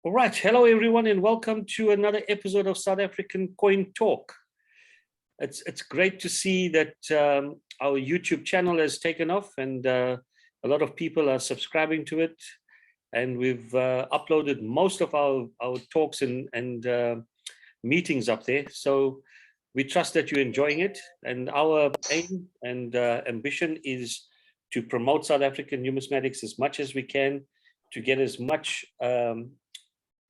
All right, hello everyone, and welcome to another episode of South African Coin Talk. It's great to see that our YouTube channel has taken off, and a lot of people are subscribing to it. And we've uploaded most of our talks and meetings up there. So we trust that you're enjoying it. And our aim and ambition is to promote South African numismatics as much as we can, to get as much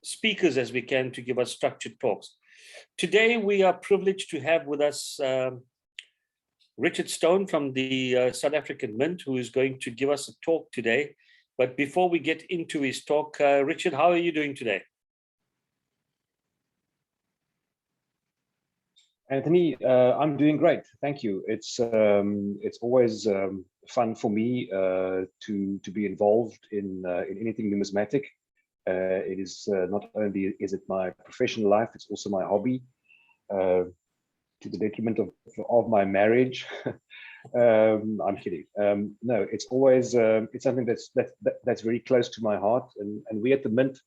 speakers as we can to give us structured talks. Today, we are privileged to have with us Richard Stone from the South African Mint, who is going to give us a talk today. But before we get into his talk, Richard, how are you doing today? Anthony, I'm doing great. Thank you. It's always fun for me to be involved in anything numismatic. It is not only is it my professional life, it's also my hobby, to the detriment of my marriage. I'm kidding. No, it's always it's something that's very close to my heart, and we at the Mint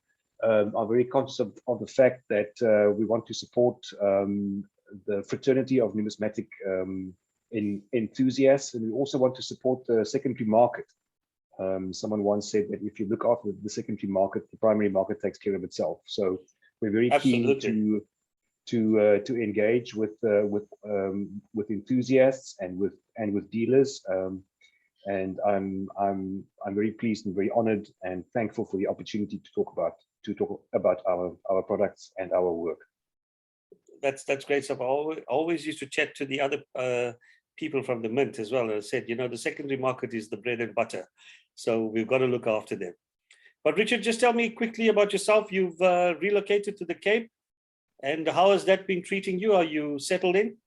are very conscious of the fact that we want to support the fraternity of numismatic enthusiasts, and we also want to support the secondary market. Someone once said that if you look after the secondary market, the primary market takes care of itself. So we're very keen to engage with enthusiasts and with dealers. And I'm very pleased and very honored and thankful for the opportunity to talk about our products and our work. That's great stuff. I always used to chat to the other people from the Mint as well. I said, you know, the secondary market is the bread and butter, so we've got to look after them. But Richard, just tell me quickly about yourself. You've relocated to the Cape, and how has that been treating you? Are you settled in?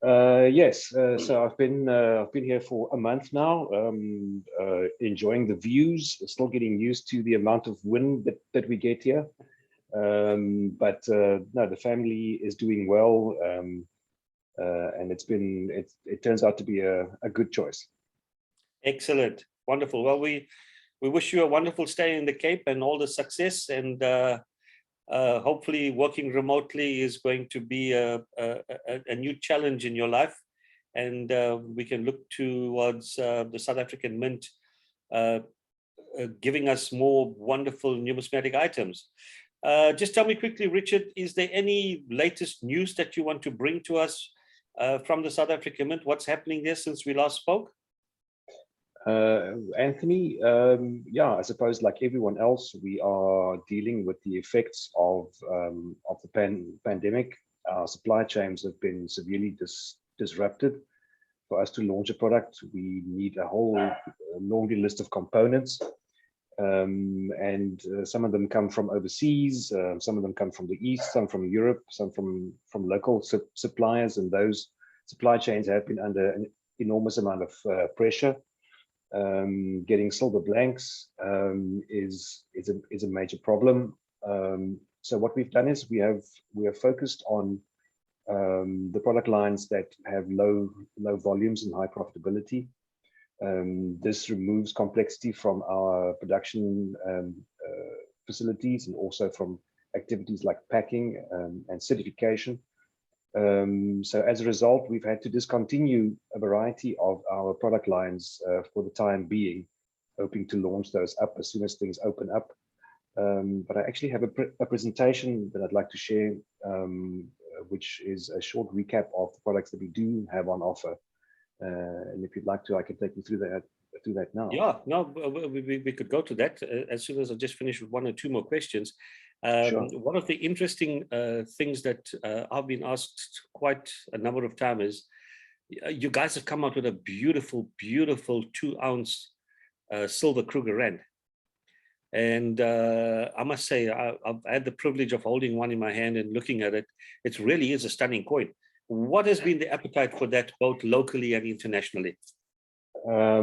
Yes. So I've been here for a month now, enjoying the views. Still getting used to the amount of wind that we get here. But no, the family is doing well, and it turns out to be a good choice. Excellent, wonderful. Well, we wish you a wonderful stay in the Cape and all the success, and hopefully working remotely is going to be a new challenge in your life, and we can look towards the South African Mint giving us more wonderful numismatic items. Just tell me quickly, Richard, is there any latest news that you want to bring to us from the South African Mint? What's happening there since we last spoke? Anthony, yeah, I suppose like everyone else, we are dealing with the effects of the pandemic. Our supply chains have been severely disrupted. For us to launch a product, we need a whole laundry list of components. And some of them come from overseas, some of them come from the East, some from Europe, some from local suppliers, and those supply chains have been under an enormous amount of pressure. Getting silver blanks is a major problem. So what we've done is we have focused on the product lines that have low volumes and high profitability. This removes complexity from our production facilities, and also from activities like packing and certification. So as a result, we've had to discontinue a variety of our product lines for the time being, hoping to launch those up as soon as things open up. But I actually have a presentation that I'd like to share, which is a short recap of the products that we do have on offer. And if you'd like to, I can take you through that now. Yeah, no, we could go to that as soon as I just finish with one or two more questions. Sure. One of the interesting things that I've been asked quite a number of times is, you guys have come out with a beautiful 2-ounce silver Kruger Rand. And I must say, I've had the privilege of holding one in my hand and looking at it. It really is a stunning coin. What has been the appetite for that, both locally and internationally? Yeah,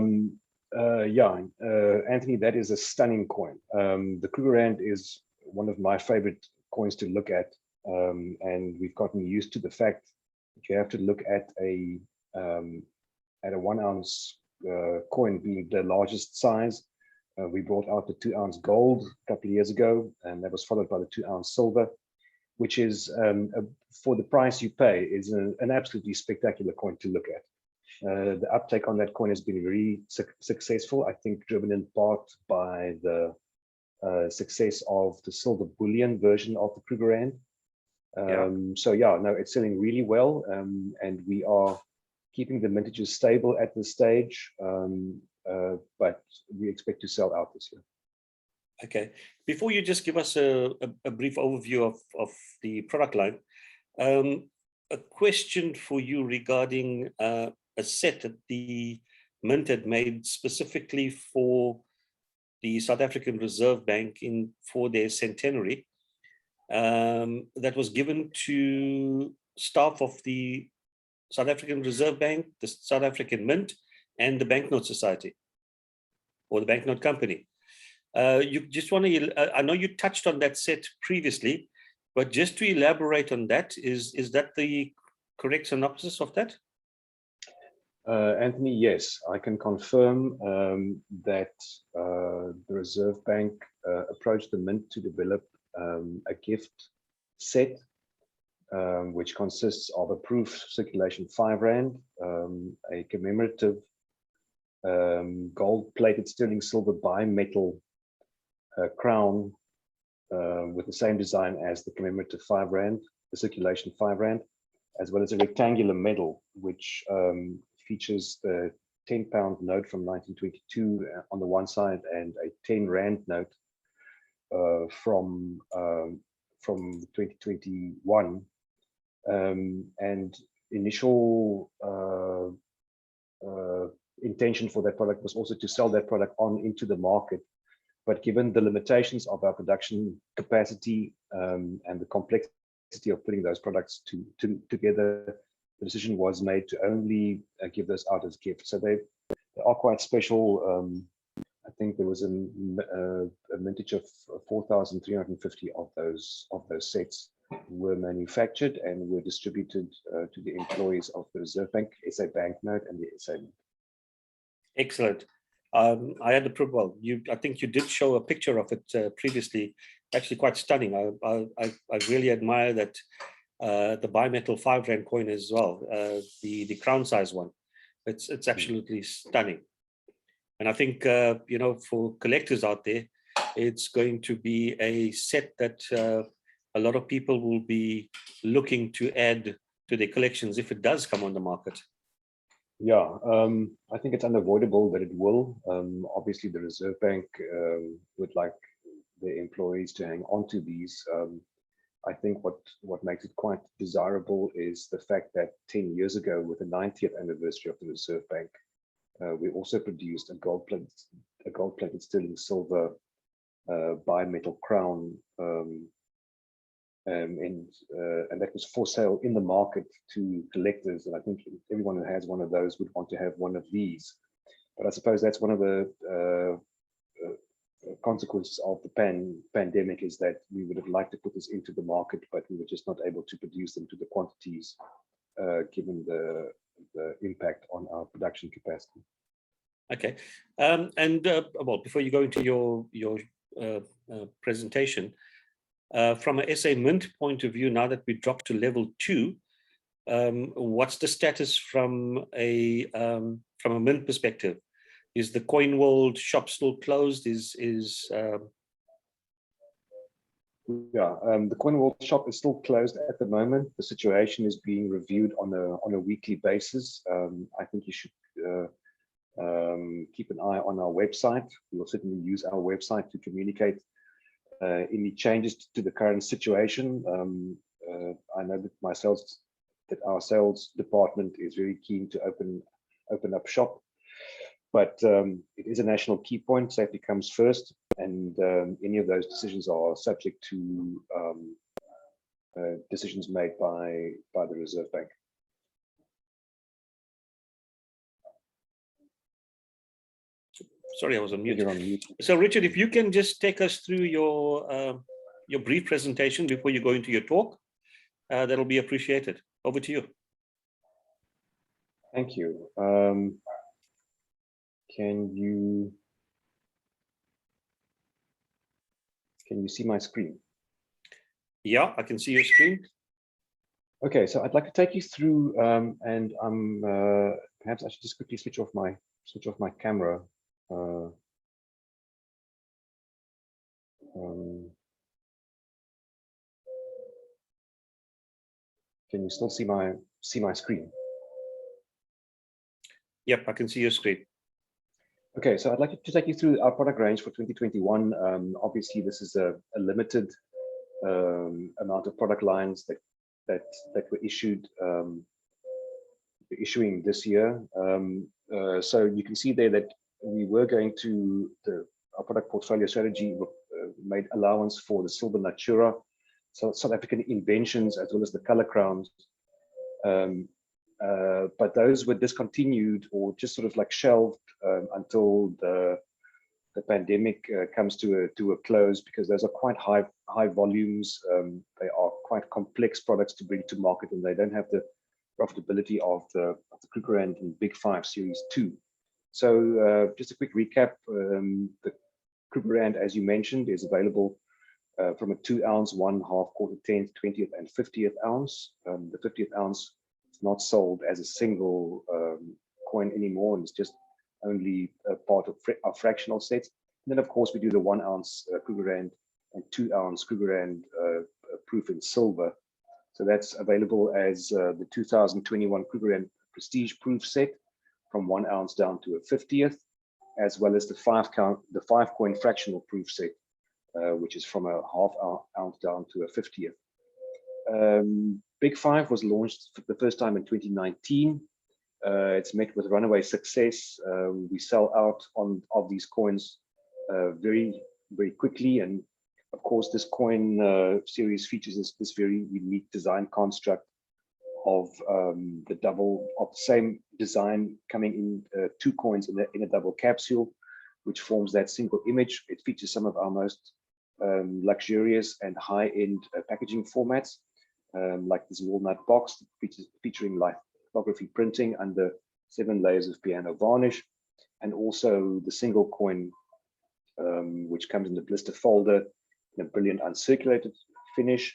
Anthony, that is a stunning coin. The Kruger Rand is one of my favorite coins to look at, and we've gotten used to the fact that you have to look at a 1-ounce coin being the largest size We brought out the 2-ounce gold a couple of years ago, and that was followed by the 2-ounce silver, which is, for the price you pay, is an absolutely spectacular coin to look at. The uptake on that coin has been very successful, I think driven in part by the success of the silver bullion version of the Krugerrand. So yeah, no, it's selling really well, and we are keeping the mintages stable at this stage, but we expect to sell out this year. Okay, before you just give us a brief overview of the product line, a question for you regarding a set that the Mint had made specifically for the South African Reserve Bank for their centenary, that was given to staff of the South African Reserve Bank, the South African Mint, and the Banknote Society, or the Banknote Company. You just want to, I know you touched on that set previously, but just to elaborate on that, is that the correct synopsis of that? Anthony, yes, I can confirm that the Reserve Bank approached the Mint to develop a gift set, which consists of a proof circulation R10, a commemorative gold-plated sterling silver bimetal crown with the same design as the commemorative R10, the circulation R10, as well as a rectangular medal, which features the 10-pound note from 1922 on the one side and a 10 Rand note from 2021. And initial intention for that product was also to sell that product on into the market. But given the limitations of our production capacity and the complexity of putting those products together, the decision was made to only give those out as gifts. So they are quite special. I think there was a mintage of 4,350 of those sets were manufactured and were distributed to the employees of the Reserve Bank, SA Banknote, and the SA Mint. Excellent. I had the well. I think you did show a picture of it previously. Actually, quite stunning. I really admire that the bimetal R5 coin as well. The crown size one. It's absolutely stunning. And I think you know, for collectors out there, it's going to be a set that a lot of people will be looking to add to their collections if it does come on the market. Yeah, I think it's unavoidable that it will. Obviously, the Reserve Bank would like their employees to hang on to these. I think what makes it quite desirable is the fact that 10 years ago, with the 90th anniversary of the Reserve Bank, we also produced a gold-plated sterling silver bimetal crown, and that was for sale in the market to collectors. And I think everyone who has one of those would want to have one of these. But I suppose that's one of the consequences of the pandemic, is that we would have liked to put this into the market, but we were just not able to produce them to the quantities given the impact on our production capacity. Okay, well, before you go into your presentation, from a SA Mint point of view, now that we dropped to level 2, what's the status from a Mint perspective? Is the Coin World shop still closed? Yeah, the Coin World shop is still closed at the moment. The situation is being reviewed on a weekly basis. I think you should keep an eye on our website. We will certainly use our website to communicate any changes to the current situation. I know that our sales department is very keen to open up shop, but it is a national key point. Safety comes first, and any of those decisions are subject to decisions made by the Reserve Bank. Sorry, I was on mute. You're on mute. So, Richard, if you can just take us through your brief presentation before you go into your talk, that'll be appreciated. Over to you. Thank you. Can you Can you see my screen? Yeah, I can see your screen. Okay, so I'd like to take you through, and I'm perhaps I should just quickly switch off my camera. Can you still see my screen? Yep, I can see your screen. Okay, so I'd like to take you through our product range for 2021. Obviously, this is a limited amount of product lines that were issuing this year. So you can see there that we were going to our product portfolio strategy made allowance for the Silver Natura, so South African inventions, as well as the color crowns. But those were discontinued or just sort of like shelved until the pandemic comes to a close, because those are quite high volumes. They are quite complex products to bring to market, and they don't have the profitability of the Krugerrand and Big 5 Series 2. So just a quick recap, the Krugerrand, as you mentioned, is available from a 2 ounce, 1/2 quarter, 10th, 20th, and 50th ounce. The 50th ounce is not sold as a single coin anymore, and it's just only a part of our fractional sets. And then, of course, we do the 1 ounce Krugerrand and 2 ounce Krugerrand proof in silver. So that's available as the 2021 Krugerrand Prestige proof set from 1 ounce down to a 50th, as well as the 5 coin fractional proof set, which is from a 1/2 ounce down to a 50th. Big 5 was launched for the first time in 2019. It's met with runaway success. We sell out of these coins very, very quickly. And of course, this coin series features this very unique design construct of the same design coming in 2 coins in a double capsule, which forms that single image. It features some of our most luxurious and high-end packaging formats, like this walnut box featuring lithography printing under 7 layers of piano varnish, and also the single coin, which comes in the blister folder in a brilliant uncirculated finish.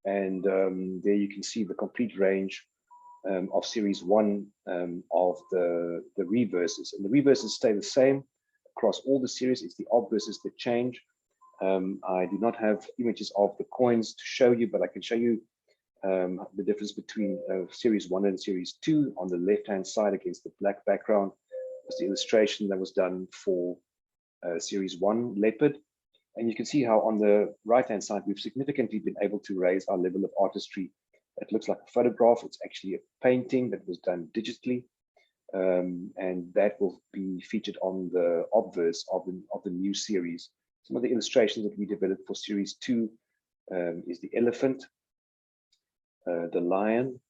There you can see the complete range of Series 1 of the reverses. And the reverses stay the same across all the series. It's the obverses that change. I do not have images of the coins to show you, but I can show you the difference between Series 1 and Series 2. On the left-hand side against the black background was the illustration that was done for Series 1 leopard. And you can see how on the right-hand side, we've significantly been able to raise our level of artistry. It looks like a photograph. It's actually a painting that was done digitally. And that will be featured on the obverse of the new series. Some of the illustrations that we developed for Series 2 is the elephant, the lion,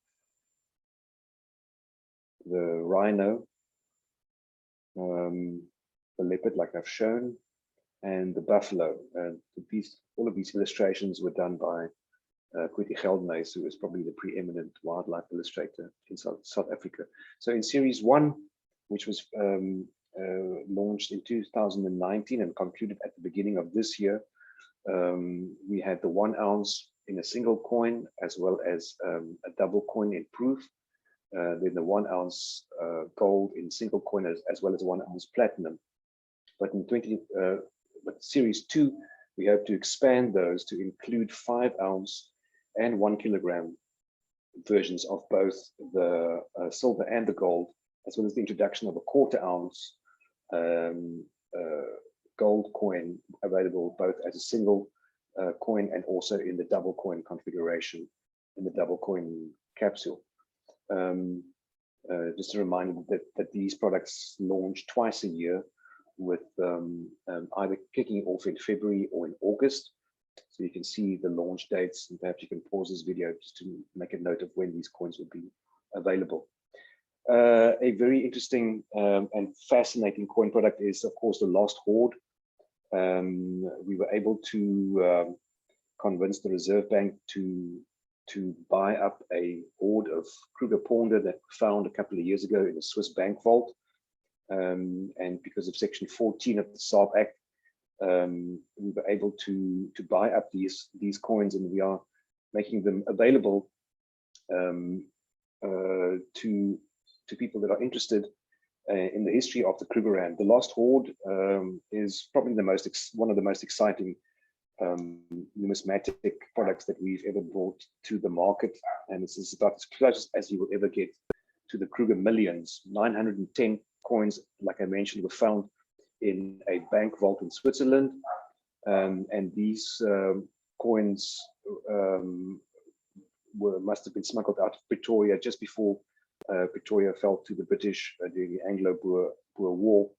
the rhino, the leopard, like I've shown, and the buffalo. All of these illustrations were done by Kweti Geldenhuys, who is probably the preeminent wildlife illustrator in South Africa. So in Series 1, which was launched in 2019 and concluded at the beginning of this year, we had the 1 ounce in a single coin, as well as a double coin in proof. Then the 1 ounce gold in single coin, as well as 1 ounce platinum. But in Series 2, we hope to expand those to include 5 ounce and 1 kilogram versions of both the silver and the gold, as well as the introduction of a 1/4 ounce gold coin available both as a single coin and also in the double coin configuration in the double coin capsule. Just a reminder that these products launch twice a year, with either kicking off in February or in August. So you can see the launch dates, and perhaps you can pause this video just to make a note of when these coins will be available. A very interesting and fascinating coin product is, of course, the Lost Hoard. We were able to convince the Reserve Bank to buy up a hoard of Kruger Pounder that we found a couple of years ago in a Swiss bank vault. And because of Section 14 of the SARB Act, we were able to buy up these coins, and we are making them available to people that are interested in the history of the Krugerrand. The Lost Hoard is probably one of the most exciting numismatic products that we've ever brought to the market, and this is about as close as you will ever get to the Kruger millions. 910 coins, like I mentioned, were found in a bank vault in Switzerland, and these coins must have been smuggled out of Pretoria just before Pretoria fell to the British during the Anglo-Boer War.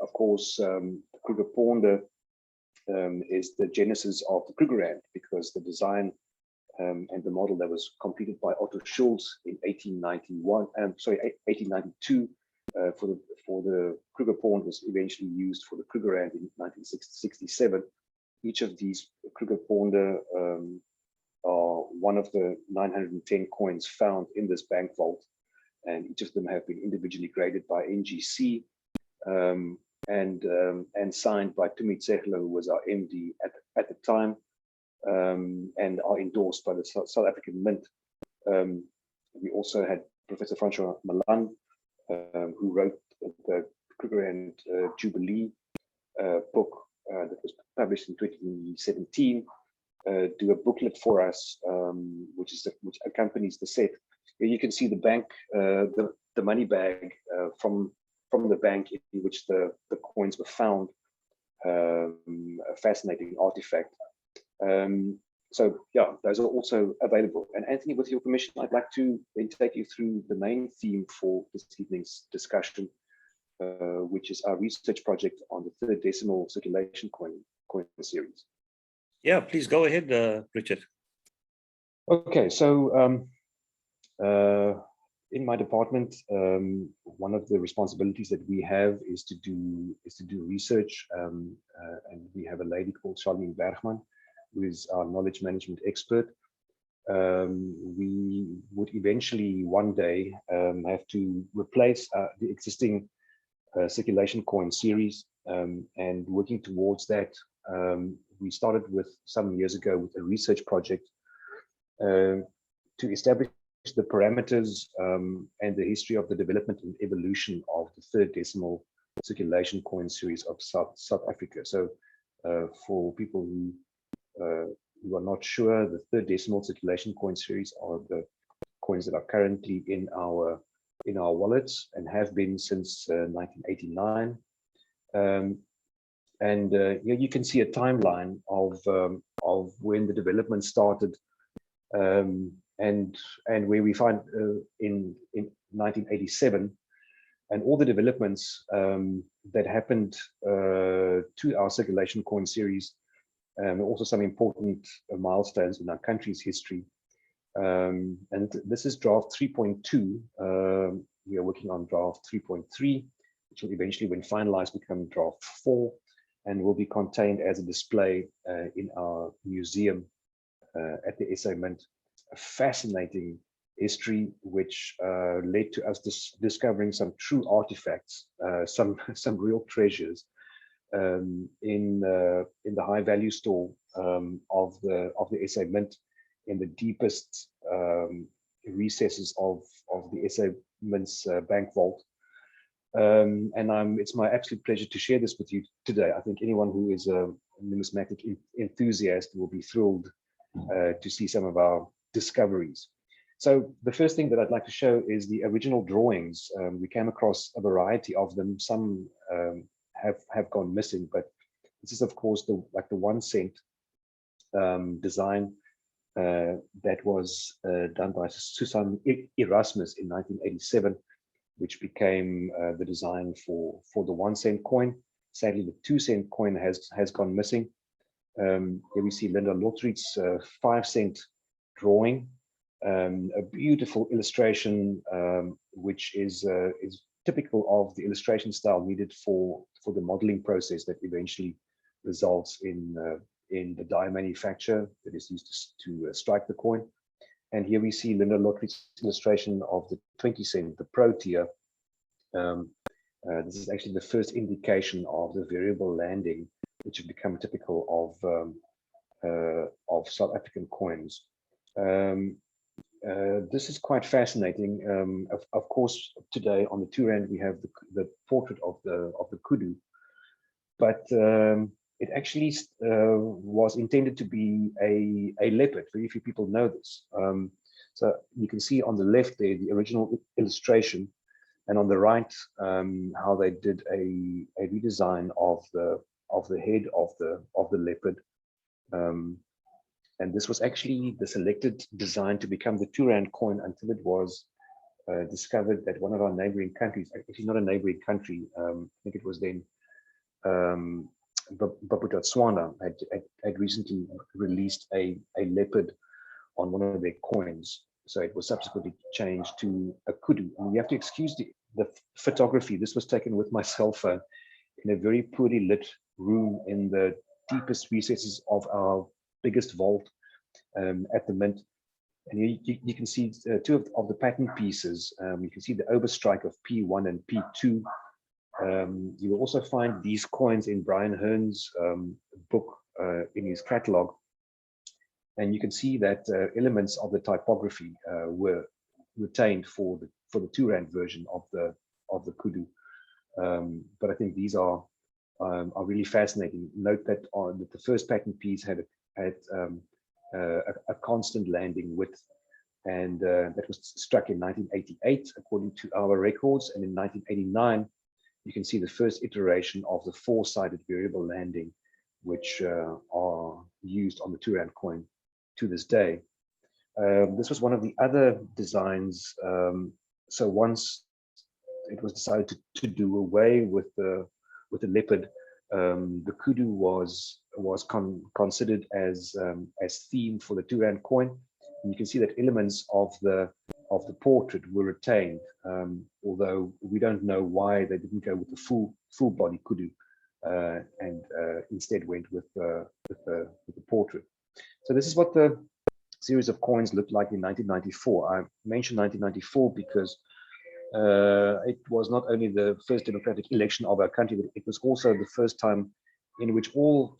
Of course, the Kruger Ponde is the genesis of the Krugerrand, because the design and the model that was completed by Otto Schulz in 1892 for the Kruger Ponde was eventually used for the Krugerrand in 1967. Each of these Kruger Ponde are one of the 910 coins found in this bank vault, and each of them have been individually graded by NGC and signed by Tumi Tsegler, who was our MD at the time, and are endorsed by the South African Mint. We also had Professor Francois Malan, who wrote the Krugerrand Jubilee book that was published in 2017, do a booklet for us, which accompanies the set. Here you can see the bank, the money bag from the bank in which the coins were found. A fascinating artifact. So yeah, those are also available. And Anthony, with your permission, I'd like to then take you through the main theme for this evening's discussion, which is our research project on the third decimal circulation coin series. Yeah, please go ahead, Richard. Okay, so in my department, one of the responsibilities that we have is to do research, and we have a lady called Charlene Bergman, who is our knowledge management expert. We would eventually one day have to replace the existing circulation coin series, and working towards that, we started with some years ago with a research project to establish the parameters and the history of the development and evolution of the third decimal circulation coin series of South Africa. So for people who are not sure, the third decimal circulation coin series are the coins that are currently in our wallets and have been since 1989. Here you can see a timeline of when the development started, and where we find in 1987, and all the developments that happened to our circulation coin series, also some important milestones in our country's history. And this is draft 3.2. We are working on draft 3.3, which will eventually, when finalized, become draft 4, and will be contained as a display in our museum at the SA Mint. A fascinating history, which led to us discovering some true artifacts, some real treasures in the high value store of the SA Mint, in the deepest recesses of the SA Mint's bank vault. And it's my absolute pleasure to share this with you today. I think anyone who is a numismatic enthusiast will be thrilled to see some of our discoveries. So the first thing that I'd like to show is the original drawings. We came across a variety of them. Some have gone missing, but this is of course the 1 cent design that was done by Susan Erasmus in 1987, which became the design for the 1 cent coin. Sadly, the 2 cent coin has gone missing. Here we see Linda Lotriet's 5 cent drawing, a beautiful illustration, which is typical of the illustration style needed for the modeling process that eventually results in the die manufacture that is used to strike the coin. And here we see Linda Lotriet's illustration of the 20 cent, the Pro tier, This is actually the first indication of the variable landing, which has become typical of South African coins. This is quite fascinating. Of course, today on the R10 we have the portrait of the kudu, but it actually was intended to be a leopard. Very few people know this. So you can see on the left there the original illustration, and on the right how they did a redesign of the head of the leopard. And this was actually the selected design to become the R10 coin until it was discovered that one of our neighboring countries, actually not a neighboring country, I think it was then Botswana, had recently released a leopard on one of their coins. So it was subsequently changed to a kudu. And you have to excuse the photography. This was taken with my cell phone in a very poorly lit room in the deepest recesses of our biggest vault at the Mint. And you can see two of the pattern pieces. You can see the overstrike of P1 and P2. You will also find these coins in Brian Hearn's book in his catalog. And you can see that elements of the typography were retained for the R10 version of the kudu. But I think these are really fascinating. Note that the first pattern piece had a constant landing width, and that was struck in 1988 according to our records. And in 1989 you can see the first iteration of the four-sided variable landing, which are used on the R10 coin to this day. This was one of the other designs. So once it was decided to do away with the leopard, the kudu was considered as theme for the R10 coin. And you can see that elements of the portrait were retained, although we don't know why they didn't go with the full body kudu and instead went with the portrait. So this is what the series of coins looked like in 1994. I mentioned 1994 because it was not only the first democratic election of our country, but it was also the first time in which all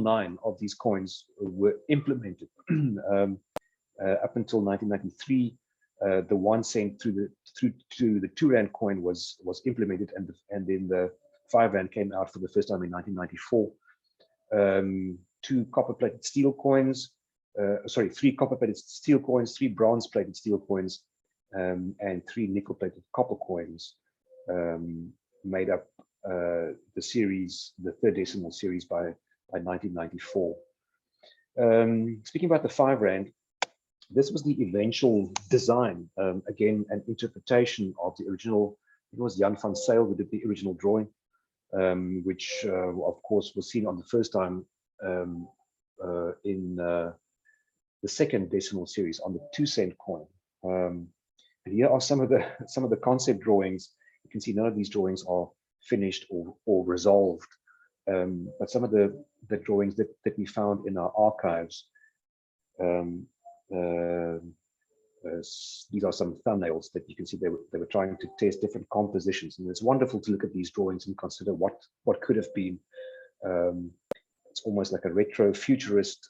nine of these coins were implemented. Up until 1993, the 1 cent through to the R2 coin was implemented, and then the R5 came out for the first time in 1994. 2 copper-plated steel coins, 3 copper-plated steel coins, 3 bronze-plated steel coins, and 3 nickel-plated copper coins made up the series, the third decimal series by 1994. Speaking about the R5, this was the eventual design, again, an interpretation of the original. It was Jan van Zyl who did the original drawing, which of course was seen on the first time in the second decimal series on the 2 cent coin. And here are some of the concept drawings. You can see none of these drawings are finished or resolved, but some of the drawings that we found in our archives. These are some thumbnails that you can see they were trying to test different compositions, and it's wonderful to look at these drawings and consider what could have been. It's almost like a retro futurist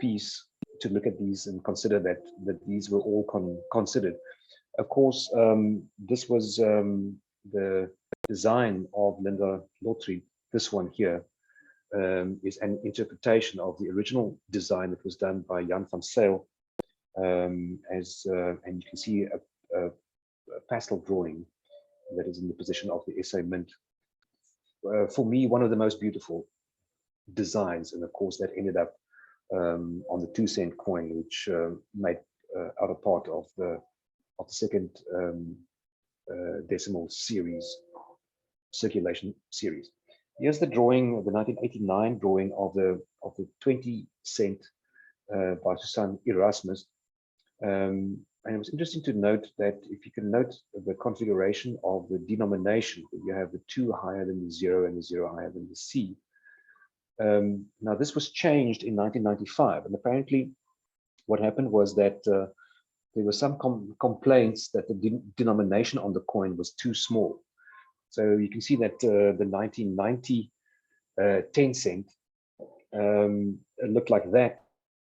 piece to look at these and consider that these were all considered. Of course, this was the design of Linda Lotry. This one here is an interpretation of the original design that was done by Jan van Zyl, and you can see a pastel drawing that is in the position of the SA Mint. For me, one of the most beautiful designs, and of course that ended up on the 2 cent coin, which made out a part of the second decimal series, circulation series. Here's the drawing, the 1989 drawing of the 20 cent by Susan Erasmus. And it was interesting to note that if you can note the configuration of the denomination, you have the 2 higher than the 0 and the 0 higher than the C. Now this was changed in 1995, and apparently what happened was that the there were some complaints that the denomination on the coin was too small. So you can see that the 1990 10 cent it looked like that,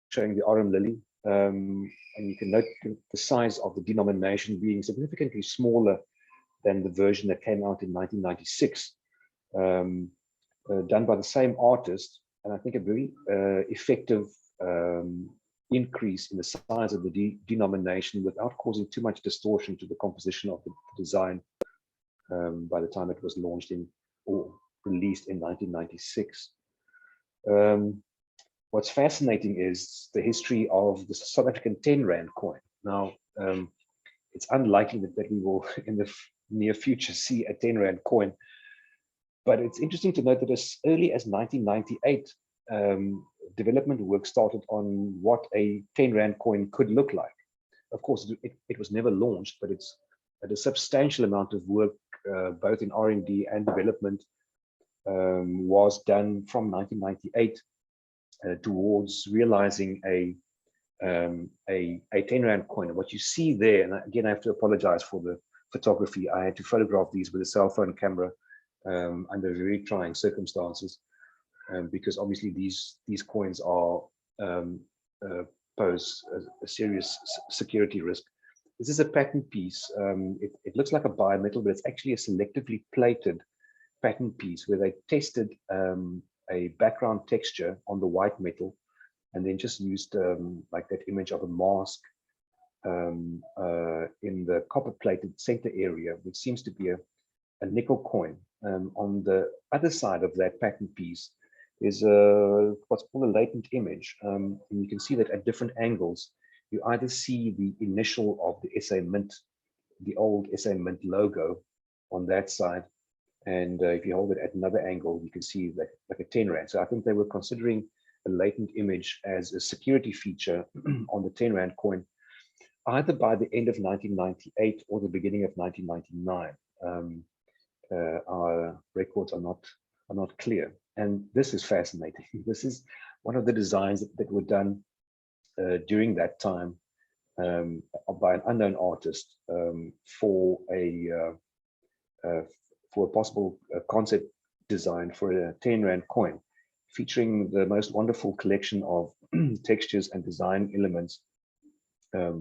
showing the Arum lily. And you can note the size of the denomination being significantly smaller than the version that came out in 1996, done by the same artist. And I think a very effective increase in the size of the denomination without causing too much distortion to the composition of the design by the time it was launched in or released in 1996. What's fascinating is the history of the South African 10 Rand coin. Now, it's unlikely that we will in the near future see a 10 Rand coin, but it's interesting to note that as early as 1998, development work started on what a 10 Rand coin could look like. Of course, it was never launched, but it's a substantial amount of work, both in R&D and development, was done from 1998 towards realizing a 10 Rand coin. And what you see there, and again, I have to apologize for the photography. I had to photograph these with a cell phone camera under very trying circumstances, because obviously these coins are pose a serious security risk. This is a pattern piece. It looks like a bimetal, but it's actually a selectively plated pattern piece where they tested a background texture on the white metal, and then just used like that image of a mask in the copper plated center area, which seems to be a nickel coin. On the other side of that pattern piece is what's called a latent image, and you can see that at different angles you either see the initial of the SA Mint, the old SA Mint logo on that side, and if you hold it at another angle, you can see like a 10 Rand. So I think they were considering a latent image as a security feature on the 10 Rand coin, either by the end of 1998 or the beginning of 1999. Our records are not clear, and this is fascinating. This is one of the designs that were done during that time by an unknown artist for a possible concept design for a 10 Rand coin, featuring the most wonderful collection of textures and design elements,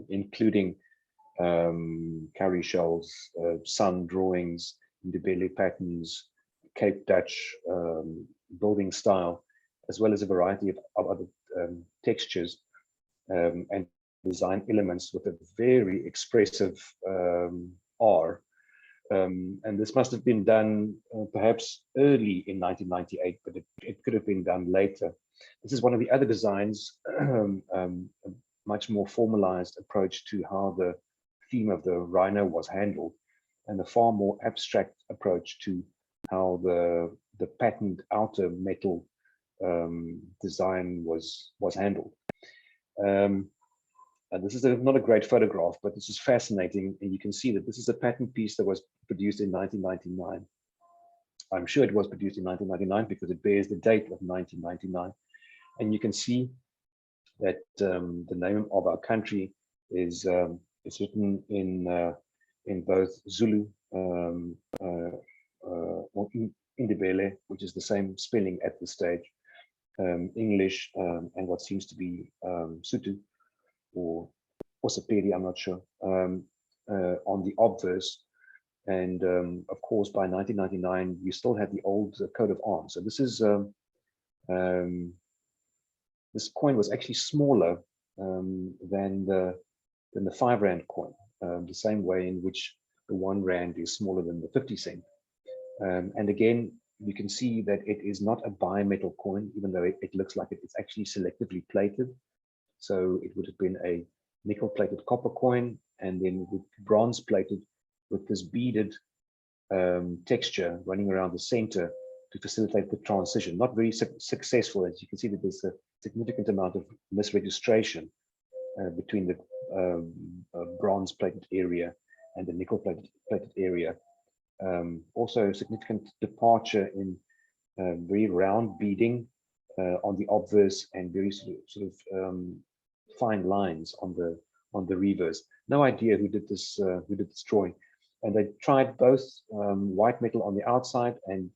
including cowrie shells, sun drawings, Ndebele patterns, Cape Dutch building style, as well as a variety of other textures and design elements with a very expressive R. And this must have been done perhaps early in 1998, but it could have been done later. This is one of the other designs, a much more formalized approach to how the theme of the rhino was handled, and a far more abstract approach to how the patterned outer metal design was handled. And this is not a great photograph, but this is fascinating. And you can see that this is a pattern piece that was produced in 1999. I'm sure it was produced in 1999 because it bears the date of 1999. And you can see that the name of our country is written in both Zulu or Ndebele, which is the same spelling at this stage, English, and what seems to be Sotho or Sepedi, I'm not sure, on the obverse. And of course, by 1999, you still had the old coat of arms. So this is this coin was actually smaller than the 5 Rand coin, the same way in which the 1 Rand is smaller than the 50 cent. And again, you can see that it is not a bimetal coin, even though it looks like it's actually selectively plated. So it would have been a nickel plated copper coin, and then with bronze plated with this beaded texture running around the center to facilitate the transition. Not very successful, as you can see that there's a significant amount of misregistration between the bronze plated area and the nickel plated area. Also significant departure in very round beading on the obverse and very sort of fine lines on the reverse. No idea who did this drawing. And they tried both white metal on the outside and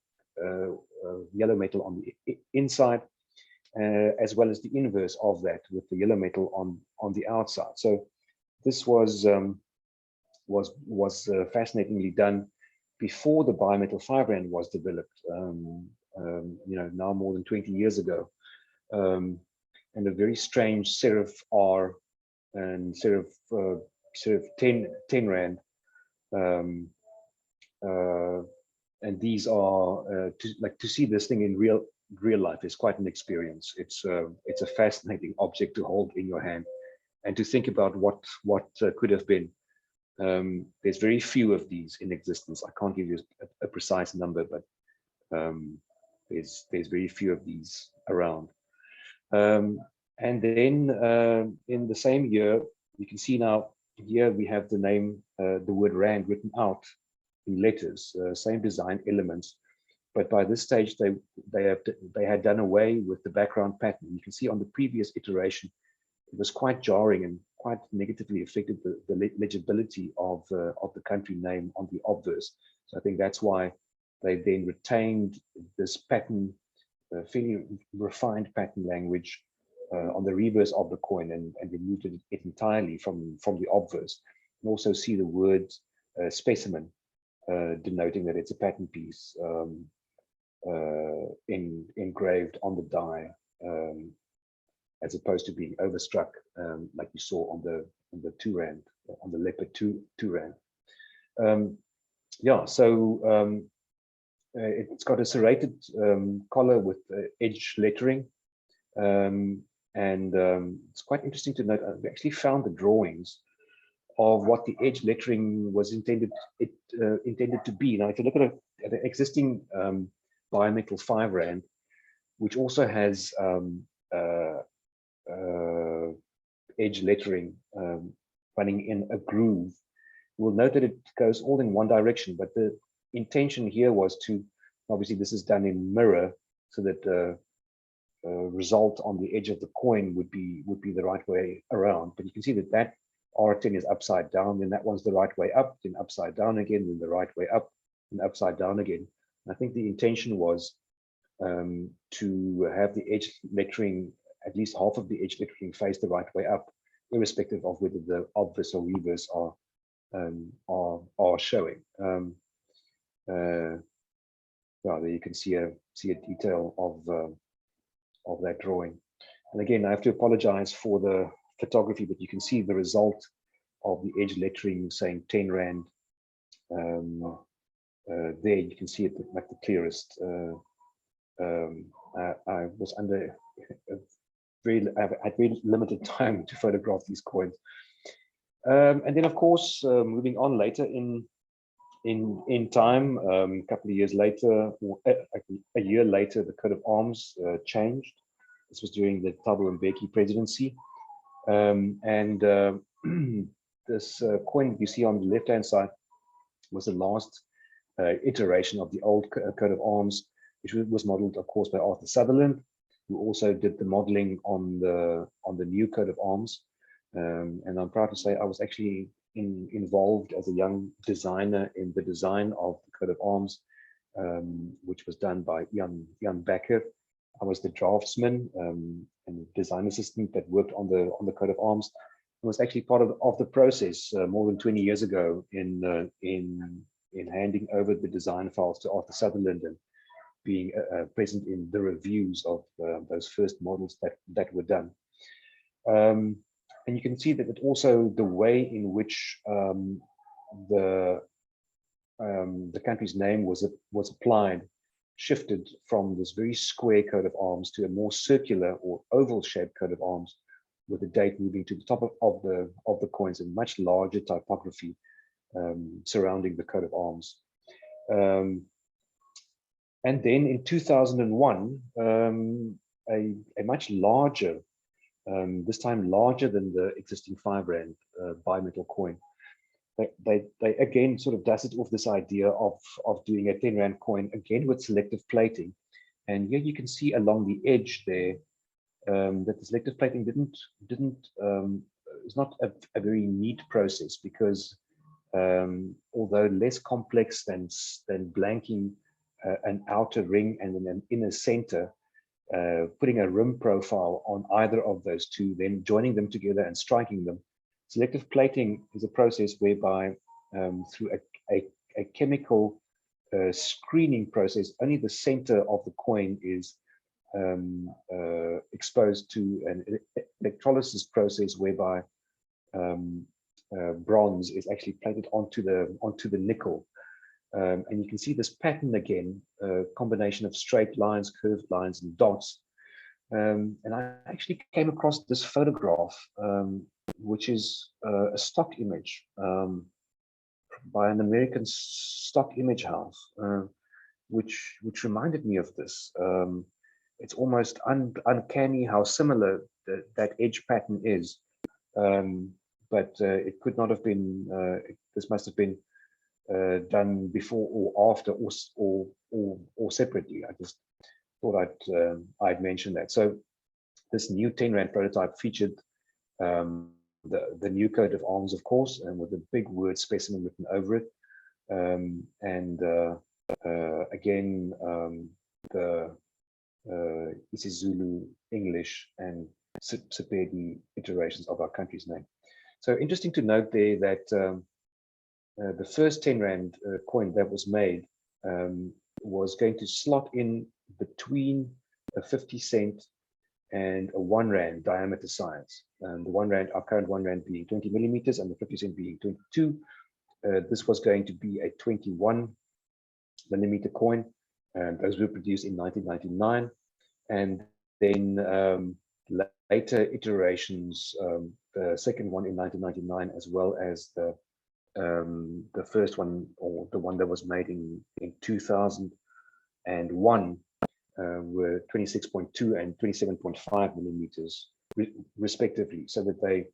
yellow metal on the inside, as well as the inverse of that with the yellow metal on the outside. So this was fascinatingly done before the bimetal fiber rand was developed. Now more than 20 years ago, and a very strange serif R and serif 10 rand. And these are to see this thing in real life is quite an experience. It's a fascinating object to hold in your hand, and to think about what could have been. There's very few of these in existence. I can't give you a precise number, but there's very few of these around. And then in the same year, you can see now here we have the name, the word rand written out in letters, same design elements, but by this stage they had done away with the background pattern. You can see on the previous iteration, it was quite jarring and quite negatively affected the legibility of the country name on the obverse. So I think that's why they then retained this pattern, fairly refined pattern language on the reverse of the coin, and removed it entirely from the obverse. You also see the word specimen, denoting that it's a pattern piece engraved on the die, as opposed to being overstruck like you saw on the 2 rand, on the leopard 2 rand. It's got a serrated collar with edge lettering, and it's quite interesting to note. We actually found the drawings of what the edge lettering was intended to be. Now, if you look at an existing bimetal 5 rand, which also has edge lettering running in a groove, you will note that it goes all in one direction. But the intention here was to, obviously this is done in mirror, so that the result on the edge of the coin would be the right way around. But you can see that R10 is upside down, then that one's the right way up, then upside down again, then the right way up, and upside down again. And I think the intention was to have the edge lettering, at least half of the edge lettering, face the right way up, irrespective of whether the obverse or reverse are showing. There you can see a detail of that drawing. And again, I have to apologize for the photography, but you can see the result of the edge lettering saying 10 rand. There you can see it like the clearest. I was under I had very limited time to photograph these coins. And then, of course, moving on later in time, a couple of years later, or a year later, the coat of arms changed. This was during the Thabo Mbeki presidency. This coin you see on the left-hand side was the last iteration of the old coat of arms, which was modeled, of course, by Arthur Sutherland, who also did the modeling on the new coat of arms. And I'm proud to say I was actually involved as a young designer in the design of the coat of arms, which was done by Jan Becker. I was the draftsman and design assistant that worked on the coat of arms. I was actually part of the process more than 20 years ago in handing over the design files to Arthur Sutherland and being present in the reviews of those first models that were done. And you can see that it also, the way in which the country's name was applied shifted from this very square coat of arms to a more circular or oval shaped coat of arms, with the date moving to the top of the coins and much larger typography surrounding the coat of arms. And then in 2001, a much larger, this time larger than the existing 5 rand bimetal coin, they again sort of dusted off this idea of doing a 10 rand coin again with selective plating. And here you can see along the edge there that the selective plating didn't a very neat process, because although less complex than blanking an outer ring and then an inner center, putting a rim profile on either of those two, then joining them together and striking them. Selective plating is a process whereby through a chemical screening process, only the center of the coin is exposed to an electrolysis process whereby bronze is actually plated onto the nickel. And you can see this pattern again, a combination of straight lines, curved lines, and dots. And I actually came across this photograph, which is a stock image by an American stock image house, which reminded me of this. It's almost uncanny how similar that edge pattern is, but it could not have been. This must have been done before or after, or separately. I just thought I'd mention that. So this new 10 Rand prototype featured the new coat of arms, of course, and with a big word specimen written over it, and again the isiZulu, English, and Sepedi iterations of our country's name. So interesting to note there that the first 10 Rand coin that was made was going to slot in between a 50 cent and a 1 Rand diameter size. And the 1 Rand, our current 1 Rand being 20 millimeters and the 50 cent being 22. This was going to be a 21 millimeter coin. And those were produced in 1999. And then later iterations, the second one in 1999, as well as the first one, or the one that was made in 2001, were 26.2 and 27.5 millimeters respectively, so that they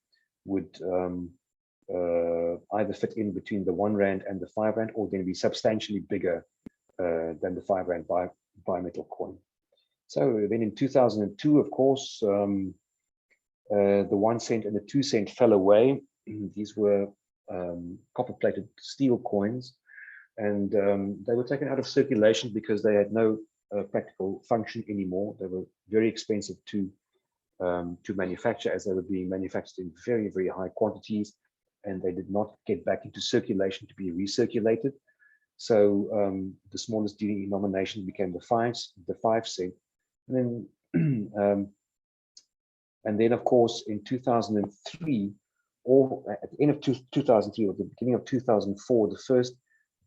would either fit in between the 1 Rand and the 5 Rand, or then be substantially bigger than the 5 Rand bimetal coin. So then in 2002, of course, the 1 cent and the 2 cent fell away. These were copper-plated steel coins, and they were taken out of circulation because they had no practical function anymore. They were very expensive to manufacture, as they were being manufactured in very, very high quantities, and they did not get back into circulation to be recirculated. So the smallest denomination became the 5 cent, and then of course in 2003, or at the end of 2003 or the beginning of 2004, the first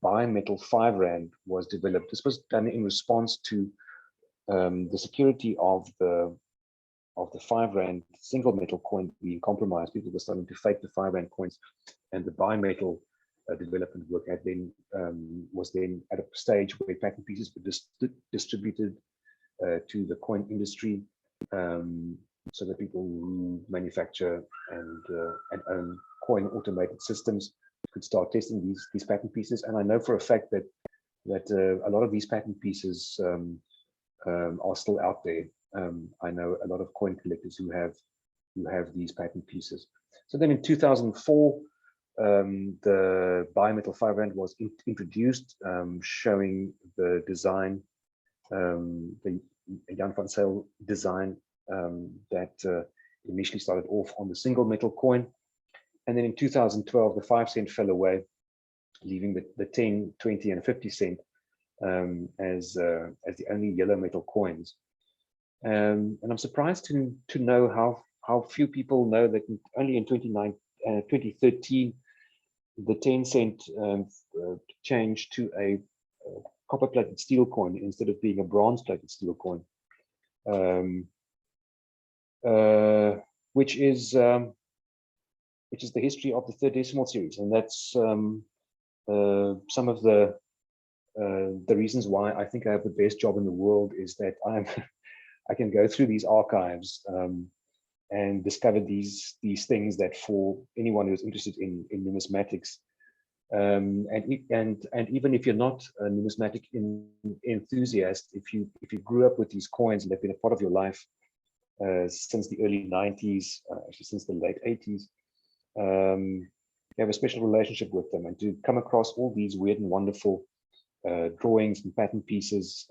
bimetal 5 Rand was developed. This was done in response to the security of the 5 Rand single metal coin being compromised. People were starting to fake the 5 Rand coins, and the bimetal development work was then at a stage where patent pieces were distributed to the coin industry, so that people who manufacture and own coin automated systems could start testing these patent pieces. And I know for a fact that a lot of these patent pieces are still out there. I know a lot of coin collectors who have these patent pieces. So then in 2004, the bimetal 5 Rand was introduced, showing the design, the Jan van Zyl design that initially started off on the single metal coin. And then in 2012, the 5 cent fell away, leaving the 10, 20, and 50 cent as the only yellow metal coins. And I'm surprised to know how few people know that only in 2013, the 10 cent changed to a copper-plated steel coin instead of being a bronze-plated steel coin, which is the history of the third decimal series. And that's some of the reasons why I think I have the best job in the world, is that I can go through these archives and discover these things that, for anyone who's interested in numismatics, and even if you're not a numismatic enthusiast, if you grew up with these coins and they've been a part of your life since the early 90s, actually since the late 80s, have a special relationship with them, and to come across all these weird and wonderful drawings and pattern pieces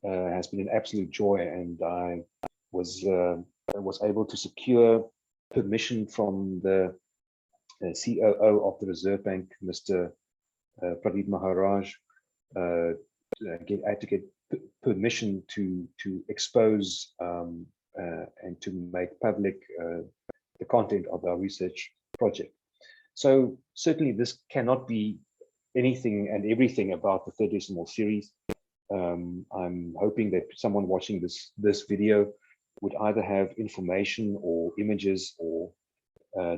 has been an absolute joy. And I was able to secure permission from the COO of the Reserve Bank, Mr. Pradeep Maharaj. I had to get permission to expose and to make public the content of our research project. So certainly this cannot be anything and everything about the third decimal series. I'm hoping that someone watching this video would either have information or images or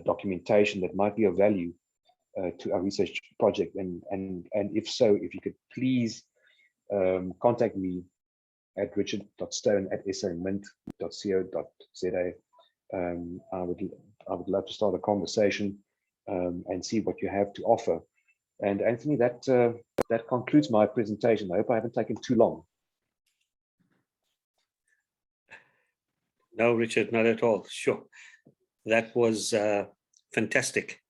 documentation that might be of value to our research project. And if so, if you could please contact me at richard.stone@samint.co.za. I would love to start a conversation and see what you have to offer. And Anthony, that concludes my presentation. I hope I haven't taken too long. No, Richard, not at all. Sure. That was fantastic.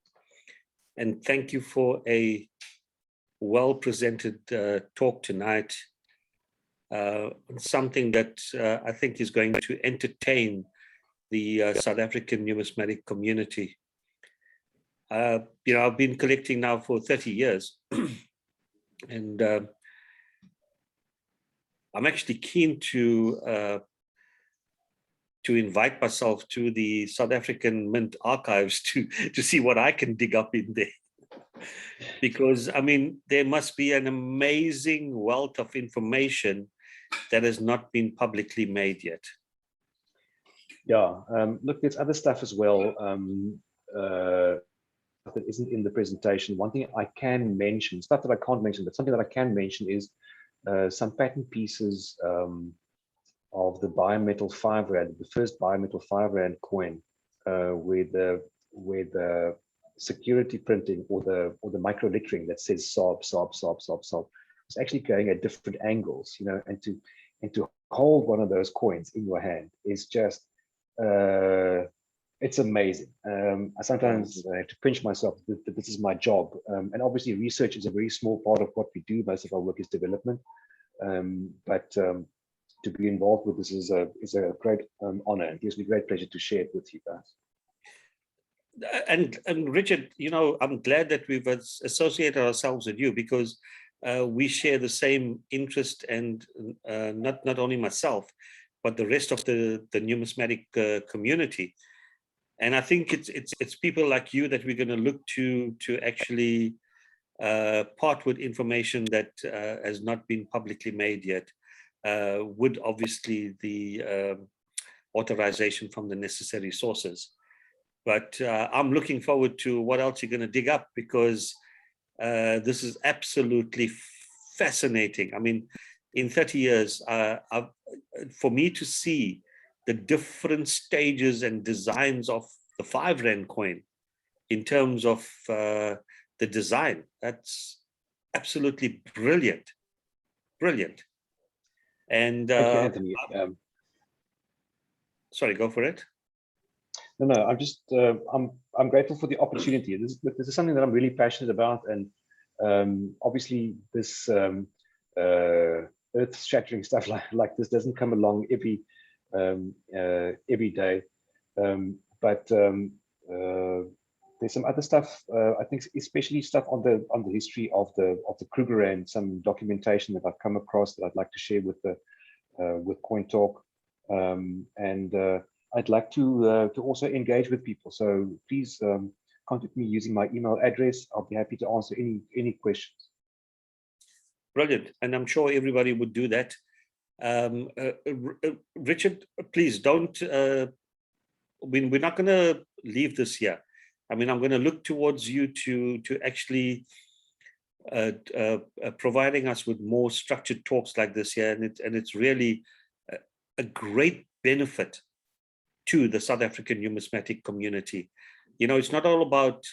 And thank you for a well-presented talk tonight. Something that I think is going to entertain the South African numismatic community. I've been collecting now for 30 years. And I'm actually keen to invite myself to the South African Mint archives to see what I can dig up in there. Because, I mean, there must be an amazing wealth of information that has not been publicly made yet. Yeah, look, there's other stuff as well that isn't in the presentation. One thing I can mention, stuff that I can't mention, but something that I can mention is some pattern pieces of the bimetal 5 rand, the first bimetal 5 rand coin, where the security printing or the micro lettering that says sob, sob, sob, sob, sob, it's actually going at different angles, and to hold one of those coins in your hand is just it's amazing. I sometimes have to pinch myself that this is my job, and obviously research is a very small part of what we do. Most of our work is development, but to be involved with this is a great honor. It gives me great pleasure to share it with you guys. And Richard, I'm glad that we've associated ourselves with you, because we share the same interest, and not only myself, but the rest of the numismatic community. And I think it's people like you that we're going to look to actually part with information that has not been publicly made yet, with obviously the authorization from the necessary sources. But I'm looking forward to what else you're going to dig up, because this is absolutely fascinating. I mean, in 30 years, for me to see the different stages and designs of the 5 Rand coin in terms of the design, that's absolutely brilliant. Brilliant. And thank you, Anthony. Sorry, go for it. No, I'm just I'm grateful for the opportunity. This is something that I'm really passionate about, and obviously this earth-shattering stuff like this doesn't come along every day. But there's some other stuff. I think especially stuff on the history of the Kruger and some documentation that I've come across that I'd like to share with Coin Talk. And I'd like to also engage with people. So please contact me using my email address. I'll be happy to answer any questions. Brilliant, and I'm sure everybody would do that. Richard, please don't. We're not going to leave this here. I mean, I'm going to look towards you to actually providing us with more structured talks like this here, and it's really a great benefit to the South African numismatic community. It's not all about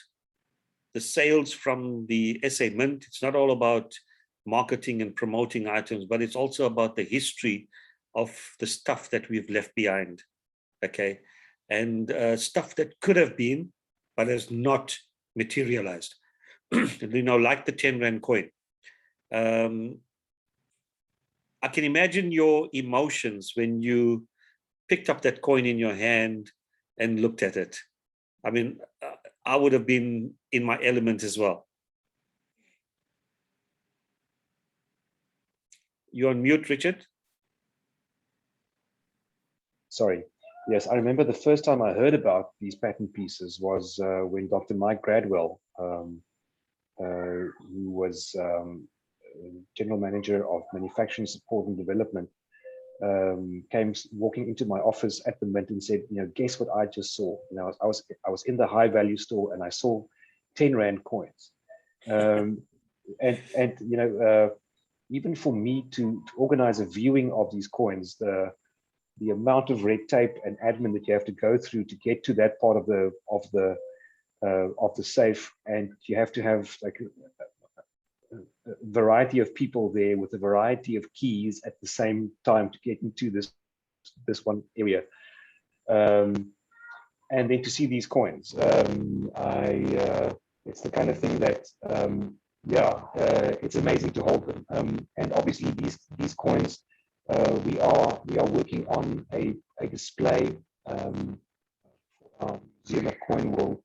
the sales from the SA Mint. It's not all about marketing and promoting items, but it's also about the history of the stuff that we've left behind, okay? And stuff that could have been, but has not materialized. Like the 10 Rand coin. I can imagine your emotions when you picked up that coin in your hand and looked at it. I mean, I would have been in my element as well. You're on mute, Richard. Sorry. Yes, I remember the first time I heard about these patent pieces was when Dr. Mike Gradwell, who was General Manager of Manufacturing Support and Development, came walking into my office at the Mint and said, guess what I just saw? I was in the high value store and I saw 10 Rand coins. Even for me to organize a viewing of these coins, the amount of red tape and admin that you have to go through to get to that part of the safe, and you have to have like a variety of people there with a variety of keys at the same time to get into this one area, and then to see these coins. It's the kind of thing that it's amazing to hold them, and obviously these coins. We are working on a display for our Museum of Coin World,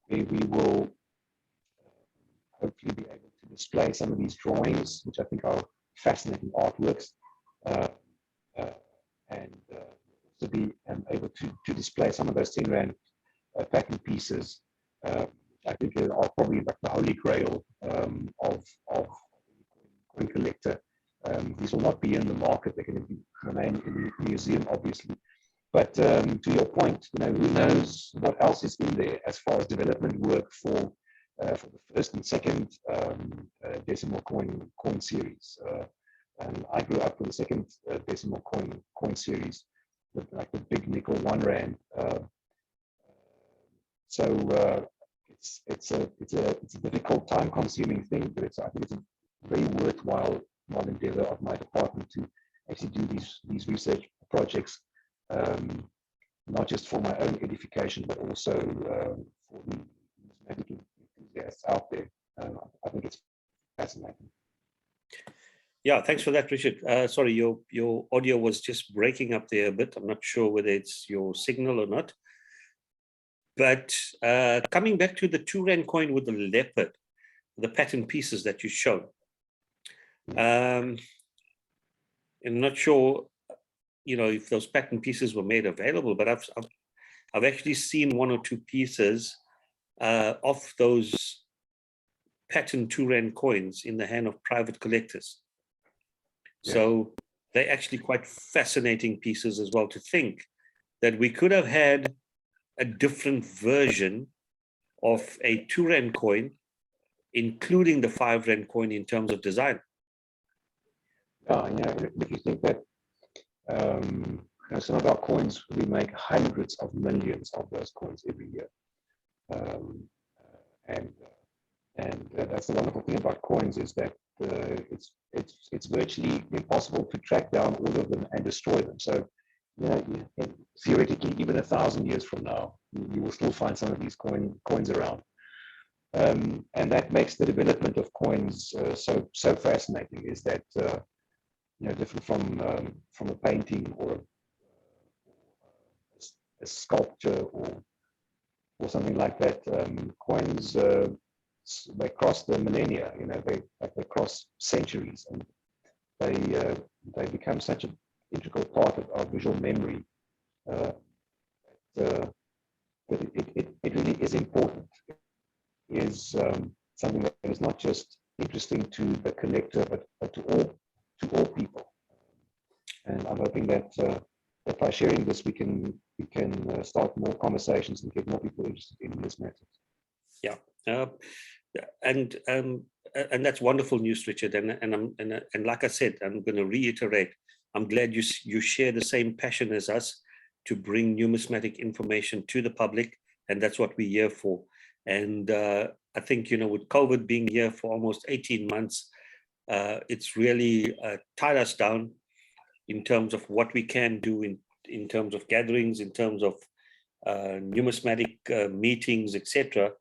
where we will hopefully be able to display some of these drawings, which I think are fascinating artworks, and also be able to display some of those 10 Rand patent pieces. I think are probably like the holy grail of coin collector. These will not be in the market. They're going to remain in the museum, obviously. But to your point, who knows what else is in there as far as development work for the first and second decimal coin series. I grew up with the second decimal coin series, with like the big nickel 1 Rand. It's a difficult, time-consuming thing, but I think it's a very worthwhile endeavor of my department to actually do these research projects, not just for my own edification, but also for the numismatic enthusiasts out there. I think it's fascinating. Yeah, thanks for that, Richard. Sorry, your audio was just breaking up there a bit. I'm not sure whether it's your signal or not. But coming back to the 2 Rand coin with the leopard, the pattern pieces that you showed. I'm not sure, if those pattern pieces were made available, but I've actually seen 1 or 2 pieces of those pattern 2 Rand coins in the hand of private collectors. Yeah. So they're actually quite fascinating pieces as well, to think that we could have had a different version of a 2 Rand coin, including the 5 Rand coin in terms of design. If you think that some of our coins, we make hundreds of millions of those coins every year, and that's the wonderful thing about coins, is that it's virtually impossible to track down all of them and destroy them. So, theoretically, even 1,000 years from now, you will still find some of these coins around. And that makes the development of coins so fascinating, is that different from a painting or a sculpture or something like that. Coins, they cross the millennia. They cross centuries, and they become such an integral part of our visual memory. But it really is important. It is something that is not just interesting to the collector, but to all people. And I'm hoping that by sharing this, we can start more conversations and get more people interested in this method. Yeah, and that's wonderful news, Richard. And like I said, I'm going to reiterate, I'm glad you share the same passion as us to bring numismatic information to the public, and that's what we're here for. And I think, with COVID being here for almost 18 months, it's really tied us down in terms of what we can do in terms of gatherings, in terms of numismatic meetings, etc.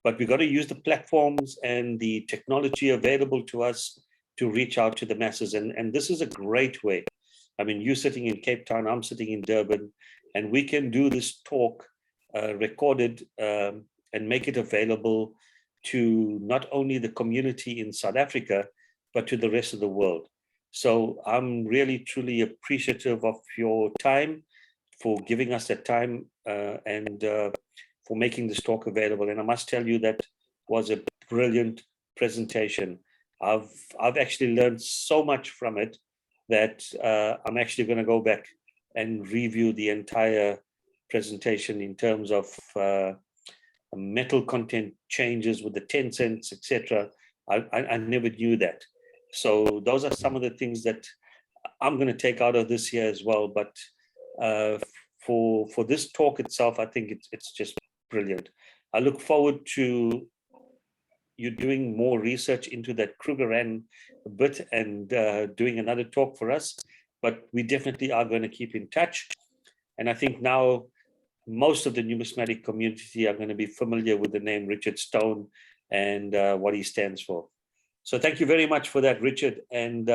But we've got to use the platforms and the technology available to us to reach out to the masses. And this is a great way. I mean, you're sitting in Cape Town, I'm sitting in Durban, and we can do this talk recorded and make it available to not only the community in South Africa, but to the rest of the world. So I'm really, truly appreciative of your time, for giving us that time, and for making this talk available. And I must tell you, that was a brilliant presentation. I've actually learned so much from it that I'm actually going to go back and review the entire presentation in terms of metal content changes with the 10 cents, etc. I never knew that. So those are some of the things that I'm going to take out of this year as well. But for this talk itself, I think it's just brilliant. I look forward to you doing more research into that Krugerrand bit and doing another talk for us. But we definitely are going to keep in touch. And I think now most of the numismatic community are going to be familiar with the name Richard Stone and what he stands for. So thank you very much for that, Richard. And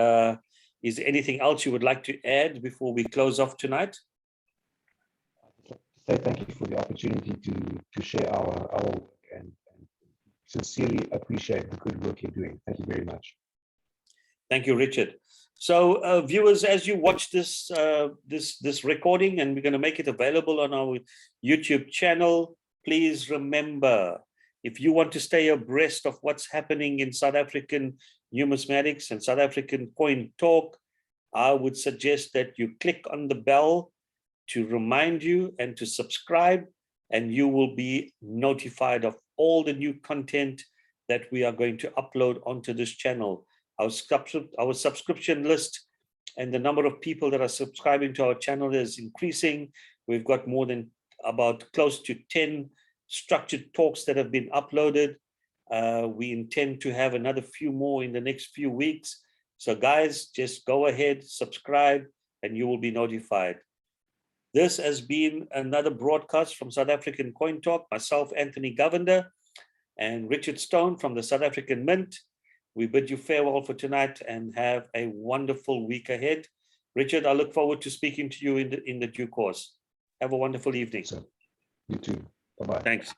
is there anything else you would like to add before we close off tonight? Say thank you for the opportunity to share our work, and sincerely appreciate the good work you're doing. Thank you very much. Thank you, Richard. So viewers, as you watch this this recording, and we're going to make it available on our YouTube channel, please remember, if you want to stay abreast of what's happening in South African numismatics and South African coin talk, I would suggest that you click on the bell to remind you and to subscribe, and you will be notified of all the new content that we are going to upload onto this channel. Our subscription list and the number of people that are subscribing to our channel is increasing. We've got more than about close to 10 structured talks that have been uploaded. We intend to have another few more in the next few weeks. So guys, just go ahead, subscribe, and you will be notified. This has been another broadcast from South African Coin Talk. Myself, Anthony Govender, and Richard Stone from the South African Mint. We bid you farewell for tonight and have a wonderful week ahead. Richard, I look forward to speaking to you in the due course. Have a wonderful evening. So, you too. Bye-bye. Thanks.